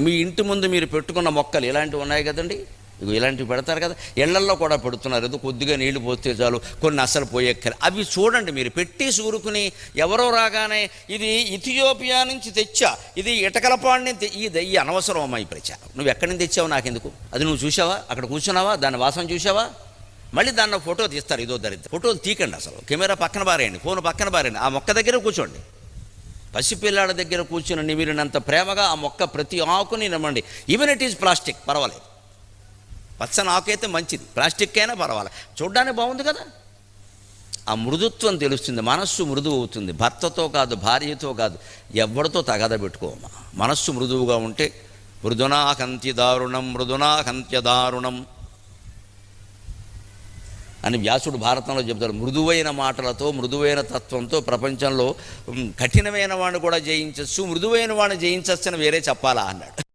మీ ఇంటి ముందు మీరు పెట్టుకున్న మొక్కలు ఇలాంటివి ఉన్నాయి కదండి, ఇవి ఇలాంటివి పెడతారు కదా, ఇళ్లల్లో కూడా పెడుతున్నారు. ఏదో కొద్దిగా నీళ్లు పోస్తే చాలు, కొన్ని అసలు పోయేక్కలు. అవి చూడండి, మీరు పెట్టి సూరుకుని ఎవరో రాగానే ఇది ఇథియోపియా నుంచి తెచ్చా, ఇది ఇటకలపాడు నుంచి ఈ అనవసరం ఈ ప్రచారం. నువ్వు ఎక్కడి నుంచి తెచ్చావు నాకెందుకు? అది నువ్వు చూసావా? అక్కడ కూర్చున్నావా? దాని వాసన చూసావా? మళ్ళీ దాన్ని ఫోటో తీస్తారు. ఇదో దరిద్రం. ఫోటోలు తీకండి, అసలు కెమెరా పక్కన బారేయండి, ఫోన్ పక్కన బారేయండి, ఆ మొక్క దగ్గర కూర్చోండి. పసిపిల్లాడ దగ్గర కూర్చుని నిమిరినంత ప్రేమగా ఆ మొక్క ప్రతి ఆకుని నమ్మండి. ఈవెన్ ఇట్ ఈజ్ ప్లాస్టిక్, పర్వాలేదు. పచ్చని ఆకు అయితే మంచిది, ప్లాస్టిక్ అయినా పర్వాలేదు, చూడ్డానికి బాగుంది కదా. ఆ మృదుత్వం తెలుస్తుంది, మనస్సు మృదువు అవుతుంది. భర్తతో కాదు, భార్యతో కాదు, ఎవరితో తగద పెట్టుకోమా. మనస్సు మృదువుగా ఉంటే మృదునా కంత్య దారుణం, మృదునా కంత్య దారుణం అని వ్యాసుడు భారతంలో చెబుతాడు. మృదువైన మాటలతో, మృదువైన తత్వంతో ప్రపంచంలో కఠినమైన వాడిని కూడా జయించచ్చు, మృదువైన వాడిని జయించచ్చు అని వేరే చెప్పాలా అన్నాడు.